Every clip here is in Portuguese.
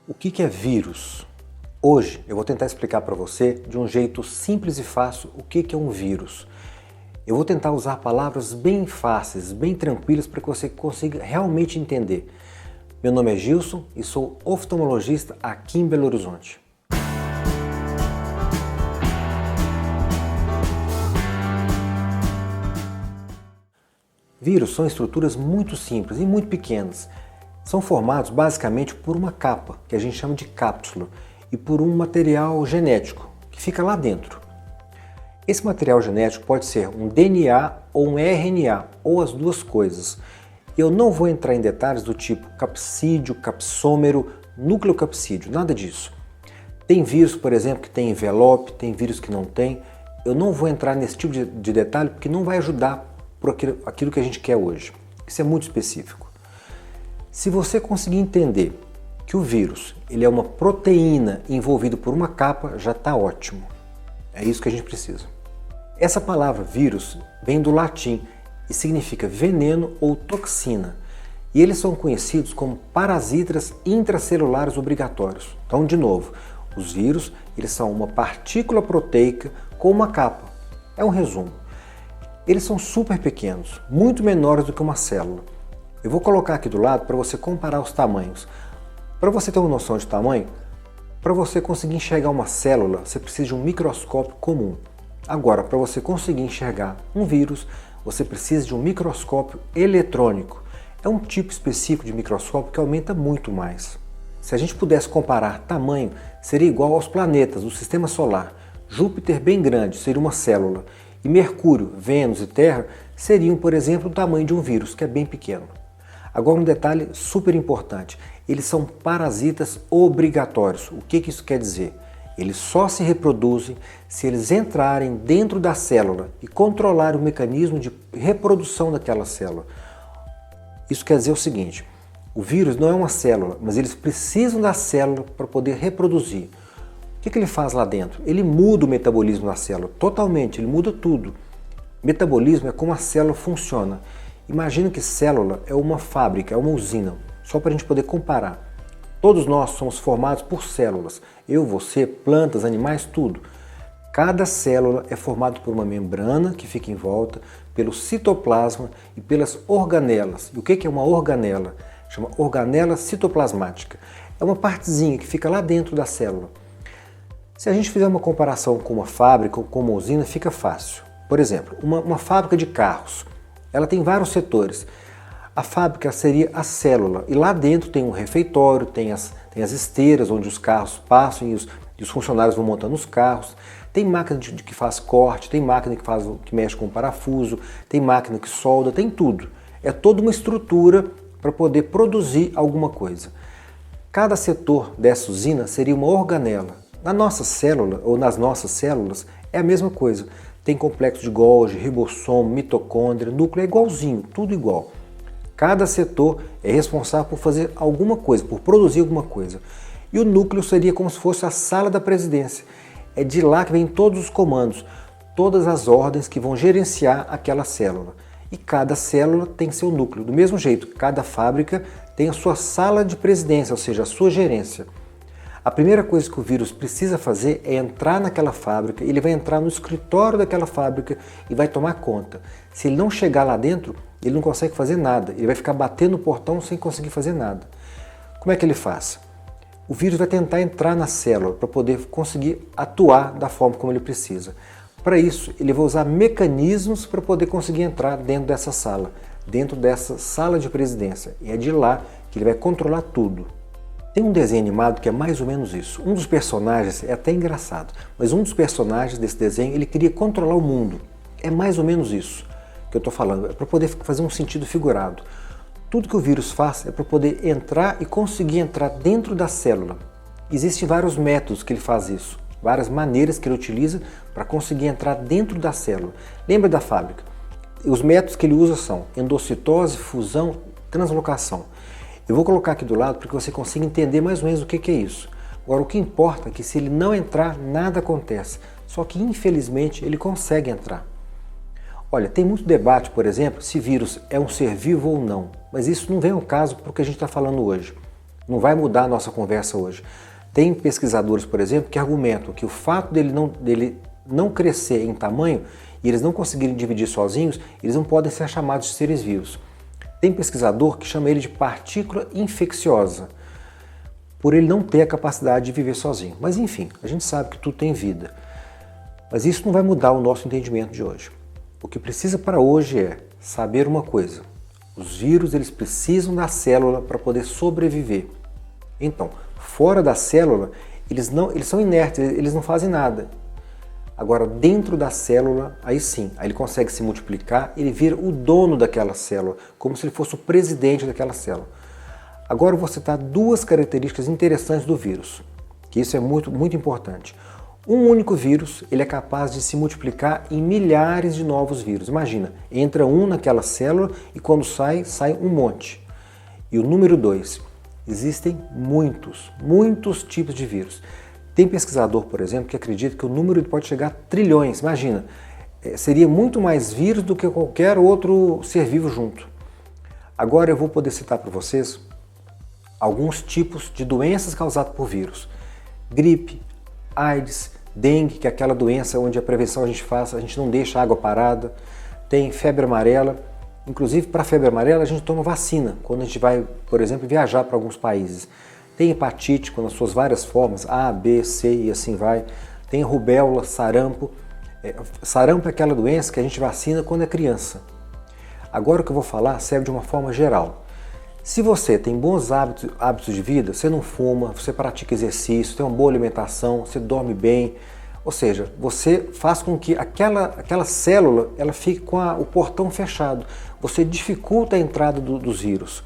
O que é vírus? Hoje eu vou tentar explicar para você de um jeito simples e fácil o que é um vírus. Eu vou tentar usar palavras bem fáceis, bem tranquilas para que você consiga realmente entender. Meu nome é Gilson e sou oftalmologista aqui em Belo Horizonte. Vírus são estruturas muito simples e muito pequenas. São formados basicamente por uma capa, que a gente chama de cápsula, e por um material genético, que fica lá dentro. Esse material genético pode ser um DNA ou um RNA, ou as duas coisas. Eu não vou entrar em detalhes do tipo capsídeo, capsômero, nucleocapsídeo, nada disso. Tem vírus, por exemplo, que tem envelope, tem vírus que não tem. Eu não vou entrar nesse tipo de detalhe porque não vai ajudar por aquilo que a gente quer hoje. Isso é muito específico. Se você conseguir entender que o vírus ele é uma proteína envolvida por uma capa, já está ótimo. É isso que a gente precisa. Essa palavra vírus vem do latim e significa veneno ou toxina. E eles são conhecidos como parasitas intracelulares obrigatórios. Então, de novo, os vírus eles são uma partícula proteica com uma capa. É um resumo. Eles são super pequenos, muito menores do que uma célula. Eu vou colocar aqui do lado para você comparar os tamanhos. Para você ter uma noção de tamanho, para você conseguir enxergar uma célula, você precisa de um microscópio comum. Agora, para você conseguir enxergar um vírus, você precisa de um microscópio eletrônico. É um tipo específico de microscópio que aumenta muito mais. Se a gente pudesse comparar tamanho, seria igual aos planetas do Sistema Solar. Júpiter bem grande seria uma célula. E Mercúrio, Vênus e Terra seriam, por exemplo, o tamanho de um vírus, que é bem pequeno. Agora um detalhe super importante, eles são parasitas obrigatórios. O que isso quer dizer? Eles só se reproduzem se eles entrarem dentro da célula e controlarem o mecanismo de reprodução daquela célula. Isso quer dizer o seguinte, o vírus não é uma célula, mas eles precisam da célula para poder reproduzir. O que ele faz lá dentro? Ele muda o metabolismo da célula, totalmente, ele muda tudo. Metabolismo é como a célula funciona. Imagina que célula é uma fábrica, é uma usina, só para a gente poder comparar. Todos nós somos formados por células, eu, você, plantas, animais, tudo. Cada célula é formada por uma membrana que fica em volta, pelo citoplasma e pelas organelas. E o que é uma organela? Chama organela citoplasmática. É uma partezinha que fica lá dentro da célula. Se a gente fizer uma comparação com uma fábrica ou com uma usina, fica fácil. Por exemplo, uma fábrica de carros, ela tem vários setores. A fábrica seria a célula e lá dentro tem um refeitório, tem as esteiras onde os carros passam e os funcionários vão montando os carros. Tem máquina que faz corte, tem máquina que mexe com parafuso, tem máquina que solda, tem tudo. É toda uma estrutura para poder produzir alguma coisa. Cada setor dessa usina seria uma organela. Na nossa célula, ou nas nossas células, é a mesma coisa. Tem complexo de Golgi, ribossomo, mitocôndria, núcleo é igualzinho, tudo igual. Cada setor é responsável por fazer alguma coisa, por produzir alguma coisa. E o núcleo seria como se fosse a sala da presidência. É de lá que vêm todos os comandos, todas as ordens que vão gerenciar aquela célula. E cada célula tem seu núcleo. Do mesmo jeito, cada fábrica tem a sua sala de presidência, ou seja, a sua gerência. A primeira coisa que o vírus precisa fazer é entrar naquela fábrica, ele vai entrar no escritório daquela fábrica e vai tomar conta. Se ele não chegar lá dentro, ele não consegue fazer nada, ele vai ficar batendo no portão sem conseguir fazer nada. Como é que ele faz? O vírus vai tentar entrar na célula para poder conseguir atuar da forma como ele precisa. Para isso, ele vai usar mecanismos para poder conseguir entrar dentro dessa sala de presidência. E é de lá que ele vai controlar tudo. Tem um desenho animado que é mais ou menos isso. Um dos personagens, é até engraçado, mas um dos personagens desse desenho, ele queria controlar o mundo. É mais ou menos isso que eu estou falando, é para poder fazer um sentido figurado. Tudo que o vírus faz é para poder entrar e conseguir entrar dentro da célula. Existem vários métodos que ele faz isso, várias maneiras que ele utiliza para conseguir entrar dentro da célula. Lembra da fábrica? Os métodos que ele usa são endocitose, fusão, translocação. Eu vou colocar aqui do lado para que você consiga entender mais ou menos o que é isso. Agora, o que importa é que se ele não entrar, nada acontece. Só que, infelizmente, ele consegue entrar. Olha, tem muito debate, por exemplo, se vírus é um ser vivo ou não. Mas isso não vem ao caso para o que a gente está falando hoje. Não vai mudar a nossa conversa hoje. Tem pesquisadores, por exemplo, que argumentam que o fato dele não crescer em tamanho e eles não conseguirem dividir sozinhos, eles não podem ser chamados de seres vivos. Tem pesquisador que chama ele de partícula infecciosa, por ele não ter a capacidade de viver sozinho. Mas enfim, a gente sabe que tudo tem vida. Mas isso não vai mudar o nosso entendimento de hoje. O que precisa para hoje é saber uma coisa. Os vírus eles precisam da célula para poder sobreviver. Então, fora da célula, eles são inertes, eles não fazem nada. Agora, dentro da célula, aí sim, aí ele consegue se multiplicar, ele vira o dono daquela célula, como se ele fosse o presidente daquela célula. Agora eu vou citar duas características interessantes do vírus, que isso é muito, muito importante. Um único vírus, ele é capaz de se multiplicar em milhares de novos vírus. Imagina, entra um naquela célula e quando sai, sai um monte. E o número 2, existem muitos tipos de vírus. Tem pesquisador, por exemplo, que acredita que o número pode chegar a trilhões. Imagina, seria muito mais vírus do que qualquer outro ser vivo junto. Agora eu vou poder citar para vocês alguns tipos de doenças causadas por vírus. Gripe, AIDS, dengue, que é aquela doença onde a prevenção a gente não deixa a água parada. Tem febre amarela. Inclusive, para a febre amarela, a gente toma vacina quando a gente vai, por exemplo, viajar para alguns países. Tem hepatite, com as suas várias formas, A, B, C e assim vai. Tem rubéola, sarampo. Sarampo é aquela doença que a gente vacina quando é criança. Agora o que eu vou falar serve de uma forma geral. Se você tem bons hábitos de vida, você não fuma, você pratica exercício, tem uma boa alimentação, você dorme bem, ou seja, você faz com que aquela célula ela fique com o portão fechado, você dificulta a entrada dos vírus.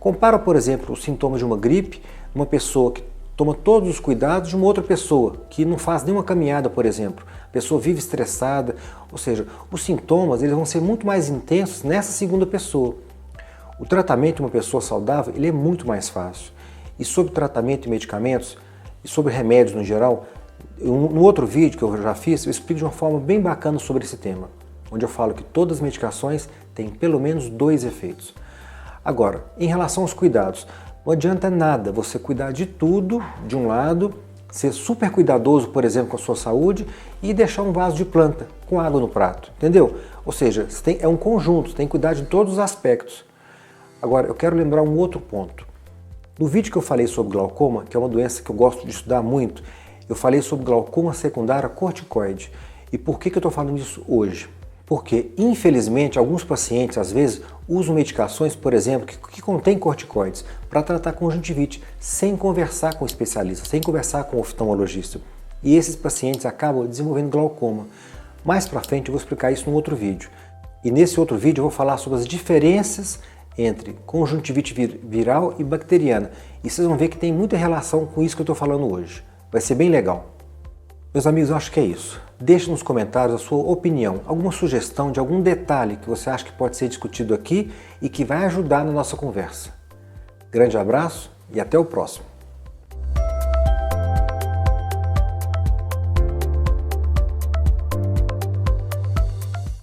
Compara, por exemplo, os sintomas de uma gripe, uma pessoa que toma todos os cuidados de uma outra pessoa, que não faz nenhuma caminhada, por exemplo. A pessoa vive estressada, ou seja, os sintomas eles vão ser muito mais intensos nessa segunda pessoa. O tratamento de uma pessoa saudável ele é muito mais fácil. E sobre tratamento e medicamentos, e sobre remédios no geral, no outro vídeo que eu já fiz, eu explico de uma forma bem bacana sobre esse tema, onde eu falo que todas as medicações têm pelo menos 2 efeitos. Agora, em relação aos cuidados, não adianta nada você cuidar de tudo, de um lado, ser super cuidadoso, por exemplo, com a sua saúde e deixar um vaso de planta com água no prato, entendeu? Ou seja, é um conjunto, você tem que cuidar de todos os aspectos. Agora, eu quero lembrar um outro ponto. No vídeo que eu falei sobre glaucoma, que é uma doença que eu gosto de estudar muito, eu falei sobre glaucoma secundário corticoide. E por que eu estou falando isso hoje? Porque, infelizmente, alguns pacientes, às vezes, usam medicações, por exemplo, que contêm corticoides para tratar conjuntivite, sem conversar com o especialista, sem conversar com o oftalmologista. E esses pacientes acabam desenvolvendo glaucoma. Mais para frente eu vou explicar isso num outro vídeo. E nesse outro vídeo eu vou falar sobre as diferenças entre conjuntivite viral e bacteriana. E vocês vão ver que tem muita relação com isso que eu estou falando hoje. Vai ser bem legal. Meus amigos, eu acho que é isso. Deixe nos comentários a sua opinião, alguma sugestão de algum detalhe que você acha que pode ser discutido aqui e que vai ajudar na nossa conversa. Grande abraço e até o próximo.